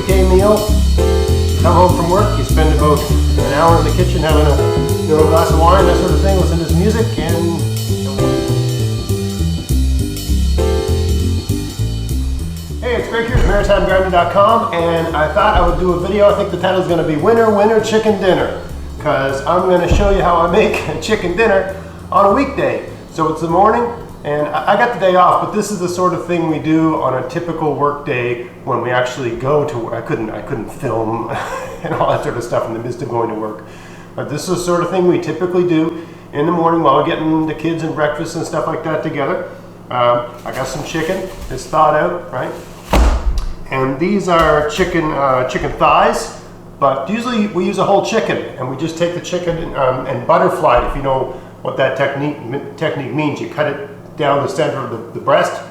weekday meal. Come home from work, you spend about an hour in the kitchen having a glass of wine, that sort of thing, listen to some music, and hey, it's Greg here at MaritimeGardening.com, and I thought I would do a video. I think the title is going to be Winner Chicken Dinner, because I'm going to show you how I make a chicken dinner on a weekday. So it's the morning, and I got the day off, but this is the sort of thing we do on a typical work day when we actually go to work. I couldn't film and all that sort of stuff in the midst of going to work. But this is the sort of thing we typically do in the morning while we're getting the kids and breakfast and stuff like that together. I got some chicken. It's thawed out, right? And these are chicken thighs, but usually we use a whole chicken, and we just take the chicken and butterfly it. If you know what that technique means, you cut it down the center of the breast,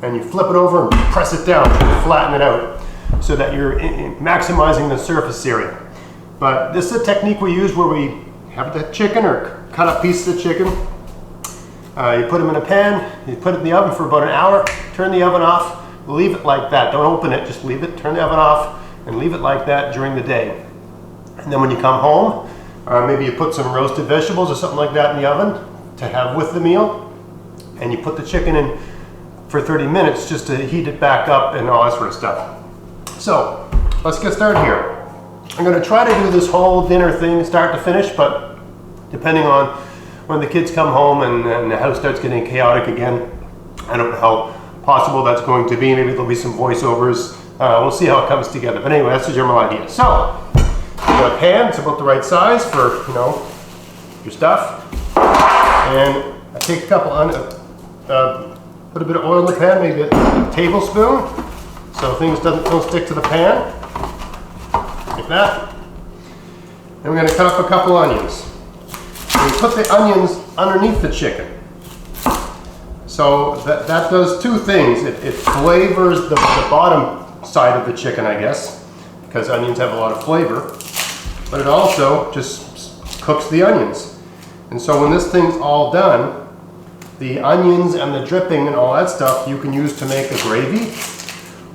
and you flip it over and press it down to flatten it out so that you're maximizing the surface area. But this is a technique we use where we have the chicken or cut up pieces of chicken. You put them in a pan, you put it in the oven for about an hour, turn the oven off, leave it like that. Don't open it, just leave it, turn the oven off, and leave it like that during the day. And then when you come home, maybe you put some roasted vegetables or something like that in the oven to have with the meal, and you put the chicken in for 30 minutes just to heat it back up and all that sort of stuff. So let's get started here. I'm going to try to do this whole dinner thing start to finish, but depending on when the kids come home and the house starts getting chaotic again, I don't know how possible that's going to be. Maybe there'll be some voiceovers. We'll see how it comes together. But anyway, that's the general idea. So, you got a pan. It's about the right size for your stuff. And I take a couple put a bit of oil in the pan, maybe a tablespoon, so things don't stick to the pan, like that. And we're going to cut up a couple onions. And we put the onions underneath the chicken. So that does two things. It flavors the bottom side of the chicken, I guess, because onions have a lot of flavor, but it also just cooks the onions. And so when this thing's all done, the onions and the dripping and all that stuff you can use to make a gravy,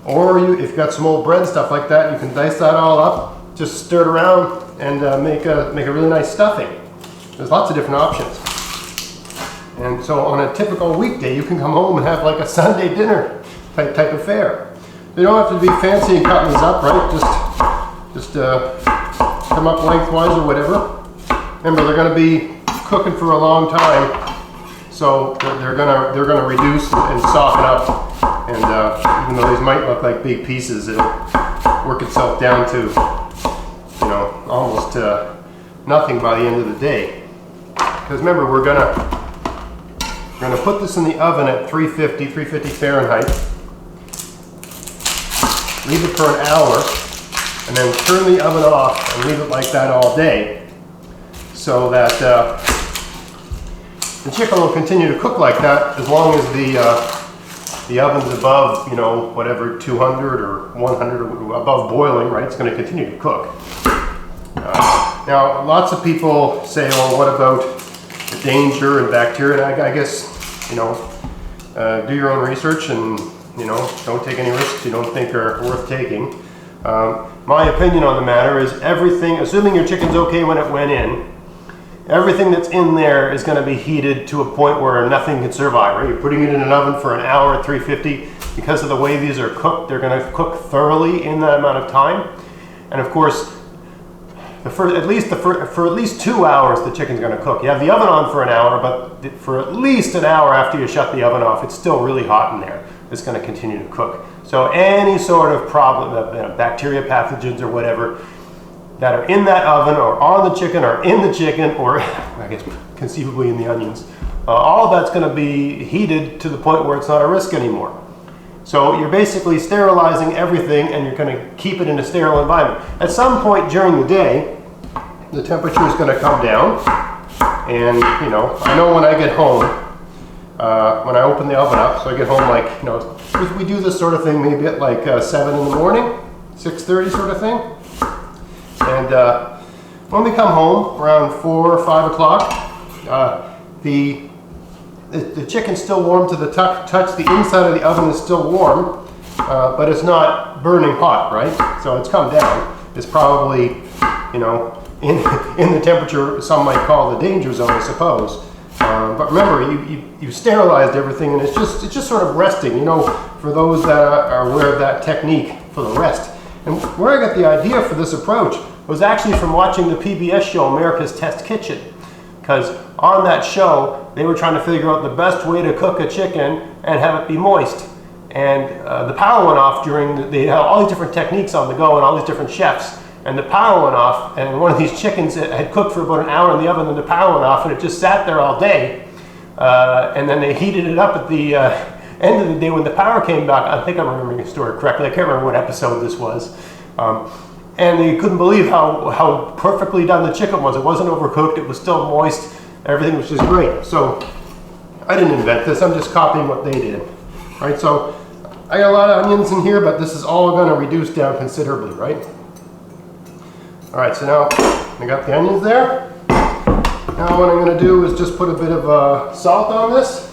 or if you've got some old bread, stuff like that, you can dice that all up, just stir it around and make a really nice stuffing. There's lots of different options. And so on a typical weekday, you can come home and have like a Sunday dinner type affair. You don't have to be fancy and cutting these up, right? Just come up lengthwise or whatever. Remember, they're going to be cooking for a long time, so they're gonna reduce and soften up. And even though these might look like big pieces, it'll work itself down to almost nothing by the end of the day. Because remember, we're gonna put this in the oven at 350 Fahrenheit. Leave it for an hour, and then turn the oven off and leave it like that all day, so that the chicken will continue to cook like that as long as the oven's above, whatever, 200 or 100 or above boiling, right? It's going to continue to cook. Now, lots of people say, well, what about the danger and bacteria? And I guess, do your own research and, don't take any risks you don't think are worth taking. My opinion on the matter is everything, assuming your chicken's okay when it went in, everything that's in there is going to be heated to a point where nothing can survive, right? You're putting it in an oven for an hour at 350. Because of the way these are cooked, they're going to cook thoroughly in that amount of time. And of course, for at least 2 hours, the chicken's going to cook. You have the oven on for an hour, but for at least an hour after you shut the oven off, it's still really hot in there. It's going to continue to cook. So any sort of problem, bacteria, pathogens, or whatever, that are in that oven or on the chicken or in the chicken or I guess conceivably in the onions, all of that's going to be heated to the point where it's not a risk anymore. So you're basically sterilizing everything, and you're going to keep it in a sterile environment. At some point during the day, the temperature is going to come down, and I know when I get home, when I open the oven up, so I get home like, we do this sort of thing maybe at like 7 in the morning, 6:30 sort of thing. And when we come home around 4 or 5 o'clock, the chicken's still warm to the touch. The inside of the oven is still warm, but it's not burning hot, right? So it's come down. It's probably, you know, in the temperature some might call the danger zone, I suppose. But remember, you sterilized everything, and it's just sort of resting. You know, for those that are aware of that technique for the rest. And where I got the idea for this approach was actually from watching the PBS show America's Test Kitchen, because on that show they were trying to figure out the best way to cook a chicken and have it be moist. And the power went off during they had all these different techniques on the go and all these different chefs. And the power went off, and one of these chickens had cooked for about an hour in the oven, and the power went off, and it just sat there all day. And then they heated it up at the end of the day when the power came back. I think I'm remembering the story correctly. I can't remember what episode this was. And they couldn't believe how perfectly done the chicken was. It wasn't overcooked. It was still moist. Everything was just great. So I didn't invent this. I'm just copying what they did. Right? So I got a lot of onions in here, but this is all going to reduce down considerably, right? All right, so now I got the onions there. Now what I'm going to do is just put a bit of salt on this.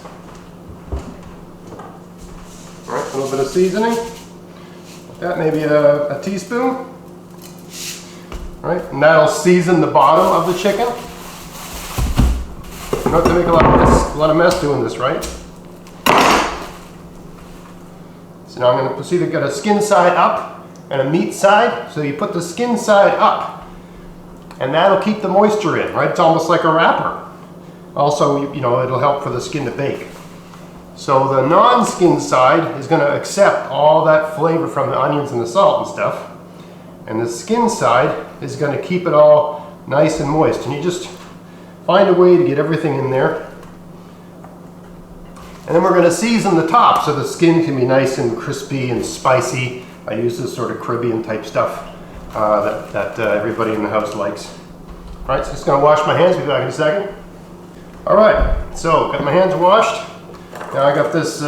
All right, a little bit of seasoning. That maybe a teaspoon. All right, and that'll season the bottom of the chicken. You don't have to make a lot of mess doing this, right? So now I'm going to proceed to get a skin side up and a meat side. So you put the skin side up, and that'll keep the moisture in, right? It's almost like a wrapper. Also, you know, it'll help for the skin to bake. So the non-skin side is going to accept all that flavor from the onions and the salt and stuff. And the skin side is going to keep it all nice and moist. And you just find a way to get everything in there. And then we're going to season the top so the skin can be nice and crispy and spicy. I use this sort of Caribbean type stuff that everybody in the house likes. All right, so just gonna wash my hands, be back in a second. All right, so got my hands washed. Now I got this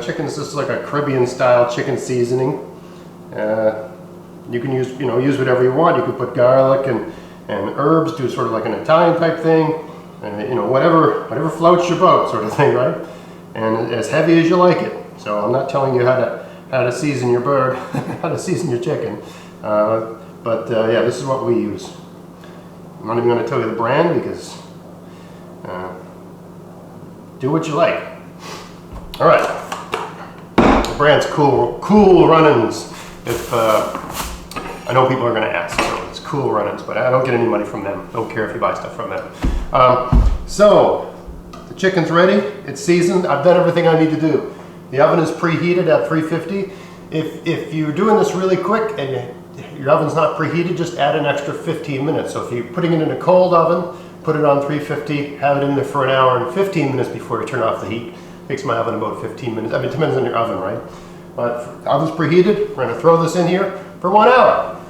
chicken, this is like a Caribbean style chicken seasoning. You can use whatever you want. You could put garlic and herbs, do sort of like an Italian type thing. And you know, whatever floats your boat sort of thing, right? And as heavy as you like it. So I'm not telling you how to season your bird, how to season your chicken. Yeah, this is what we use. I'm not even going to tell you the brand because do what you like. All right, the brand's Cool Runnings. If I know people are going to ask, so it's Cool Runnings, but I don't get any money from them. Don't care if you buy stuff from them. So the chicken's ready. It's seasoned. I've done everything I need to do. The oven is preheated at 350. If you're doing this really quick and your oven's not preheated, just add an extra 15 minutes. So if you're putting it in a cold oven, put it on 350, have it in there for an hour and 15 minutes before you turn off the heat. Makes my oven about 15 minutes. I mean, it depends on your oven, right? But if the oven's preheated, we're gonna throw this in here for 1 hour.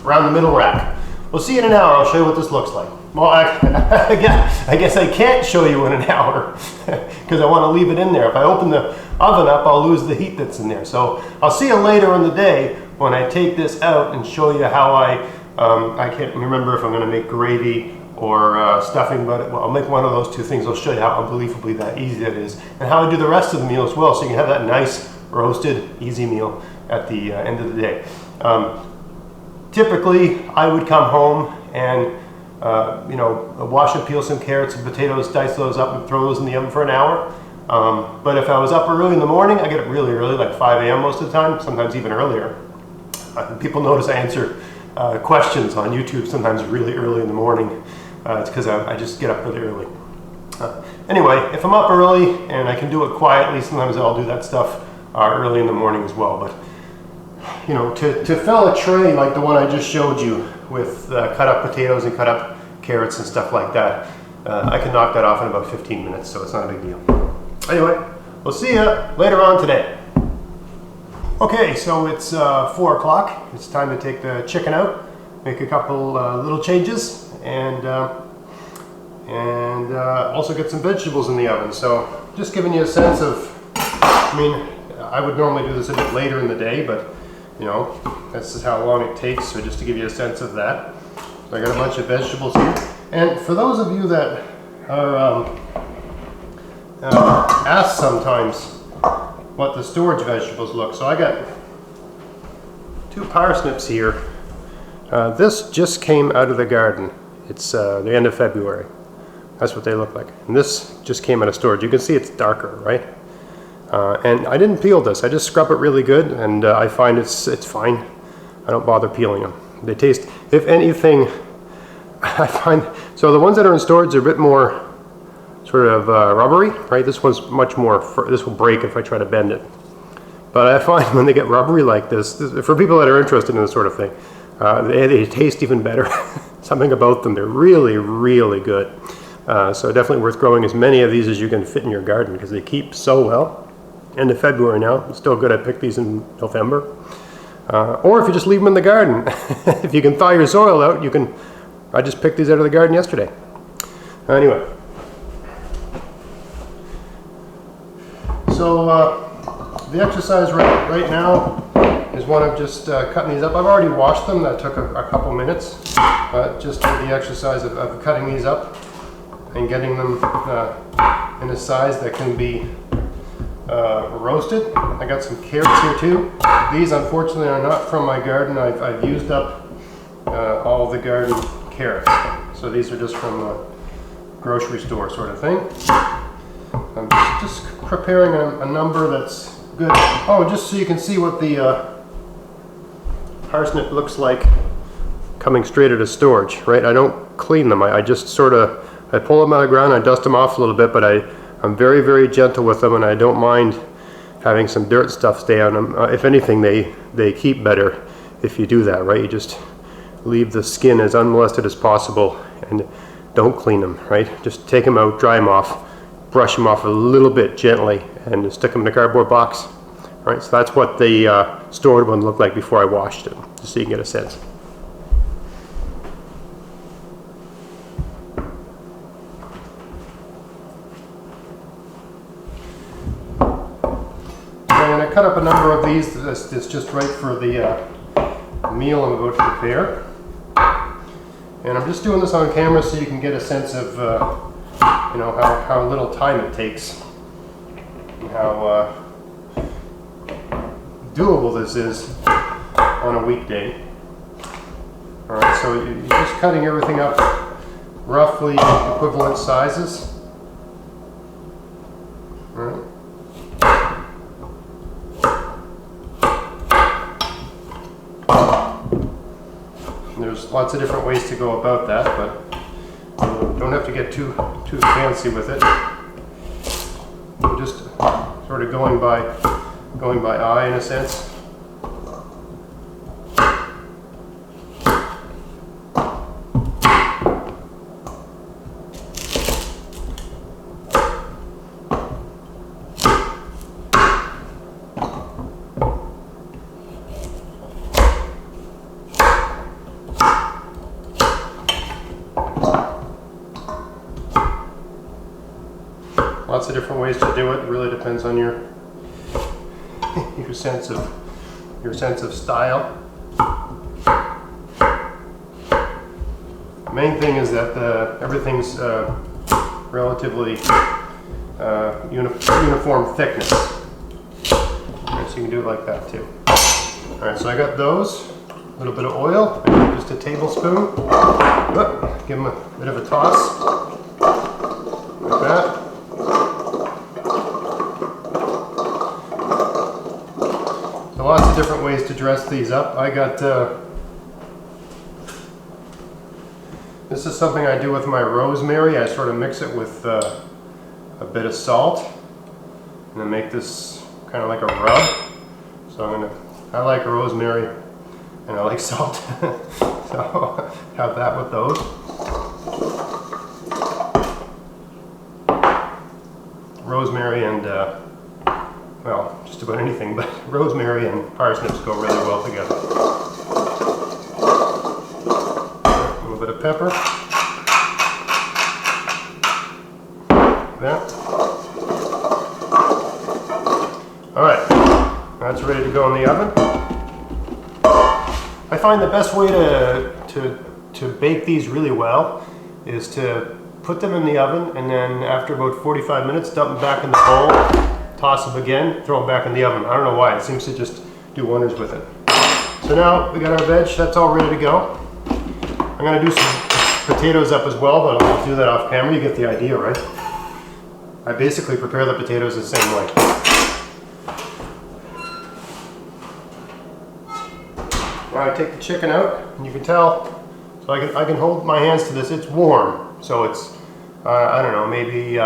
Around the middle rack. We'll see you in an hour. I'll show you what this looks like. Well, I guess I can't show you in an hour because I want to leave it in there. If I open the oven up, I'll lose the heat that's in there. So I'll see you later in the day when I take this out and show you how I can't remember if I'm going to make gravy or stuffing, but I'll make one of those two things. I'll show you how unbelievably that easy that is and how I do the rest of the meal as well, so you can have that nice roasted easy meal at the end of the day. Typically, I would come home and wash and peel some carrots and potatoes, dice those up and throw those in the oven for an hour. But if I was up early in the morning, I get up really early, like 5 a.m. most of the time, sometimes even earlier. People notice I answer questions on YouTube sometimes really early in the morning. It's because I just get up really early. Anyway, if I'm up early and I can do it quietly, sometimes I'll do that stuff early in the morning as well. But you know, to fill a tray like the one I just showed you with cut up potatoes and cut up carrots and stuff like that, I can knock that off in about 15 minutes, so it's not a big deal. Anyway, we'll see you later on today. Okay, so it's 4 o'clock. It's time to take the chicken out, make a couple little changes, and also get some vegetables in the oven. So just giving you a sense of, I mean, I would normally do this a bit later in the day, but you know, this is how long it takes, so just to give you a sense of that. So I got a bunch of vegetables here. And for those of you that are ask sometimes what the storage vegetables look. So I got 2 parsnips here. This just came out of the garden. It's the end of February. That's what they look like. And this just came out of storage. You can see it's darker, right? And I didn't peel this. I just scrub it really good, and I find it's fine. I don't bother peeling them. They taste, if anything, I find, so the ones that are in storage are a bit more sort of rubbery, right? This one's much more, this will break if I try to bend it. But I find when they get rubbery like this, for people that are interested in this sort of thing, they taste even better. Something about them, they're really, really good. So definitely worth growing as many of these as you can fit in your garden because they keep so well. End of February now, it's still good. I picked these in November. Or if you just leave them in the garden. If you can thaw your soil out, you can, I just picked these out of the garden yesterday. Anyway. So the exercise right now is one of just cutting these up. I've already washed them, that took a couple minutes. Just the exercise of cutting these up and getting them in a size that can be roasted. I got some carrots here too. These unfortunately are not from my garden. I've used up all of the garden carrots. So these are just from a grocery store sort of thing. I'm just preparing a number that's good. Oh, just so you can see what the parsnip looks like coming straight out of storage, right? I don't clean them. I just sort of, I pull them out of the ground, I dust them off a little bit, but I'm very, very gentle with them, and I don't mind having some dirt stuff stay on them. If anything, they keep better if you do that, right? You just leave the skin as unmolested as possible and don't clean them, right? Just take them out, dry them off, brush them off a little bit gently, and stick them in a cardboard box. Right, so that's what the stored one looked like before I washed it, just so you can get a sense. And I cut up a number of these that's just right for the meal I'm about to prepare. And I'm just doing this on camera so you can get a sense of you know, how little time it takes and how doable this is on a weekday. Alright, so you're just cutting everything up roughly equivalent sizes. Alright. There's lots of different ways to go about that, but don't have to get too fancy with it. You're just sort of going by eye in a sense. Lots of different ways to do it. It really depends on your sense of style. The main thing is that everything's relatively uniform thickness. Right, so you can do it like that too. All right, so I got those. A little bit of oil, just a tablespoon. Give them a bit of a toss, like that. Lots of different ways to dress these up. I got, this is something I do with my rosemary. I sort of mix it with a bit of salt and then make this kind of like a rub. So I like rosemary and I like salt. So have that with those. Rosemary and well, just about anything, but rosemary and parsnips go really well together. A little bit of pepper. That. Alright, that's ready to go in the oven. I find the best way to bake these really well is to put them in the oven, and then after about 45 minutes, dump them back in the bowl, toss them again, throw them back in the oven. I don't know why, it seems to just do wonders with it. So now we got our veg, that's all ready to go. I'm gonna do some potatoes up as well, but I'll do that off camera. You get the idea, right? I basically prepare the potatoes the same way. Now I take the chicken out, and you can tell, so I can hold my hands to this, it's warm. So it's, I don't know, maybe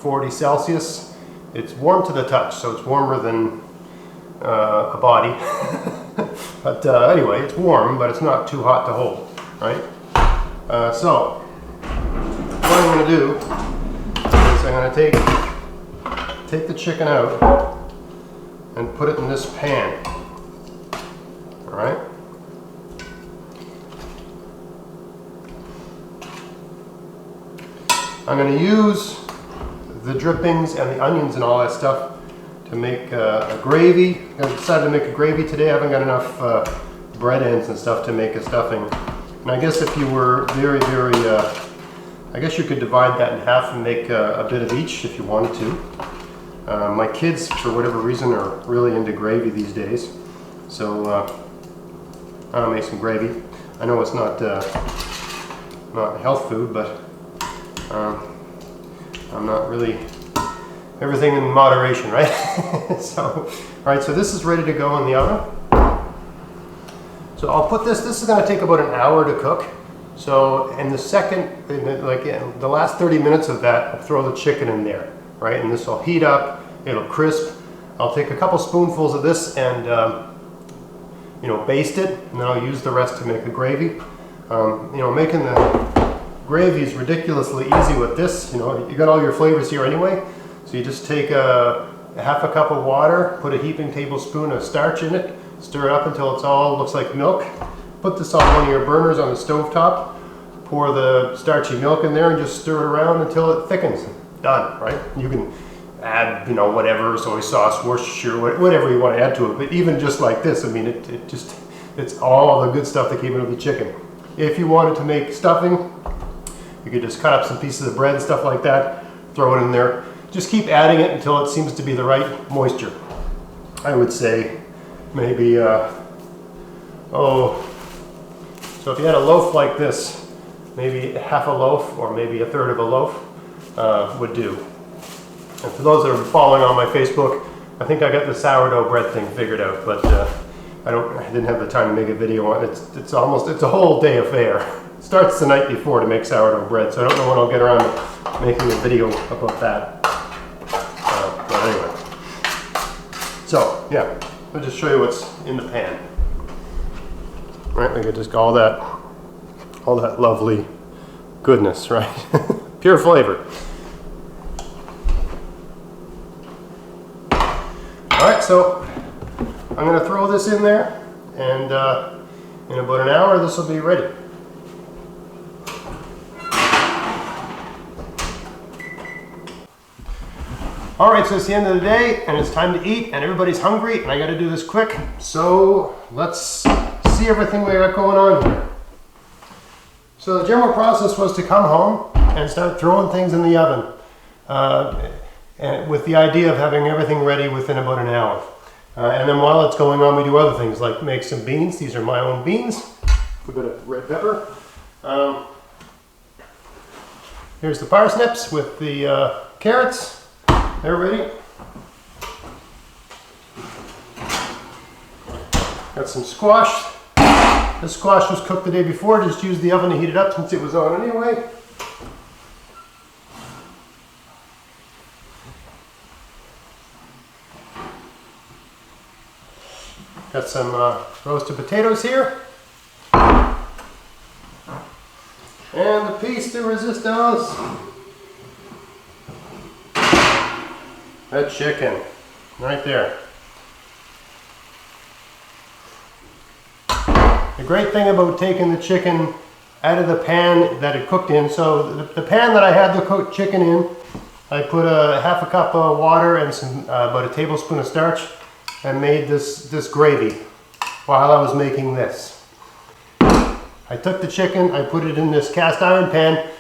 40 Celsius. It's warm to the touch, so it's warmer than a body. But anyway, it's warm, but it's not too hot to hold, right? So, what I'm going to do is I'm going to take the chicken out and put it in this pan, all right? I'm going to use the drippings and the onions and all that stuff to make a gravy. I decided to make a gravy today. I haven't got enough bread ends and stuff to make a stuffing. And I guess if you were very, I guess you could divide that in half and make a bit of each if you wanted to. My kids, for whatever reason, are really into gravy these days. So I'll make some gravy. I know it's not health food, but I'm not really, everything in moderation, right? So, all right, so this is ready to go in the oven. So I'll put this is going to take about an hour to cook. So in the last 30 minutes of that, I'll throw the chicken in there, right? And this will heat up, it'll crisp. I'll take a couple spoonfuls of this and, you know, baste it, and then I'll use the rest to make a gravy. You know, making the gravy is ridiculously easy with this. You know, you got all your flavors here anyway. So you just take a half a cup of water, put a heaping tablespoon of starch in it, stir it up until it's all looks like milk. Put this on one of your burners on the stove top. Pour the starchy milk in there and just stir it around until it thickens. Done, right? You can add, you know, whatever, soy sauce, Worcestershire, whatever you want to add to it. But even just like this, I mean, it's all the good stuff that came in with the chicken. If you wanted to make stuffing, you could just cut up some pieces of bread and stuff like that, throw it in there. Just keep adding it until it seems to be the right moisture. I would say maybe, so if you had a loaf like this, maybe half a loaf or maybe a third of a loaf would do. And for those that are following on my Facebook, I think I got the sourdough bread thing figured out, but I didn't have the time to make a video on it. It's a whole day affair. It starts the night before to make sourdough bread, so I don't know when I'll get around to making a video about that. But anyway, so yeah, I'll just show you what's in the pan. Right, we got just all that lovely goodness, right? Pure flavor. All right, so I'm going to throw this in there, and in about an hour, this will be ready. All right, so it's the end of the day, and it's time to eat, and everybody's hungry, and I got to do this quick. So let's see everything we got going on here. So the general process was to come home and start throwing things in the oven, and with the idea of having everything ready within about an hour. And then while it's going on, we do other things like make some beans. These are my own beans. A bit of red pepper. Here's the parsnips with the carrots. They're ready. Got some squash. This squash was cooked the day before. Just used the oven to heat it up since it was on anyway. Got some roasted potatoes here. And the piece de resistance. That chicken, right there. The great thing about taking the chicken out of the pan that it cooked in, so the pan that I had the cooked chicken in, I put a half a cup of water and some about a tablespoon of starch and made this gravy while I was making this. I took the chicken, I put it in this cast iron pan,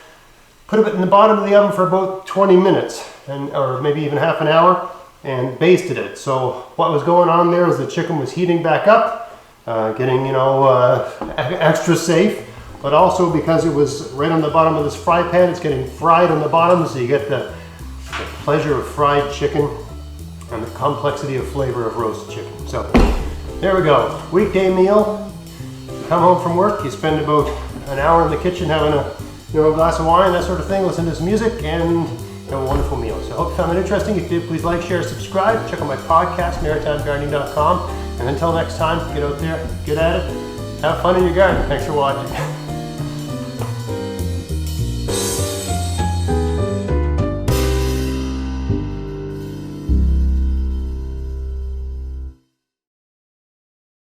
put it in the bottom of the oven for about 20 minutes, or maybe even half an hour, and basted it. So what was going on there is the chicken was heating back up, getting, extra safe, but also because it was right on the bottom of this fry pan, it's getting fried on the bottom, so you get the pleasure of fried chicken and the complexity of flavor of roasted chicken. So there we go, weekday meal. You come home from work, you spend about an hour in the kitchen having a glass of wine, that sort of thing, listen to some music, and have a wonderful meal. So I hope you found it interesting. If you did, please like, share, subscribe. Check out my podcast, maritimegardening.com. And until next time, get out there, get at it, have fun in your garden. Thanks for watching.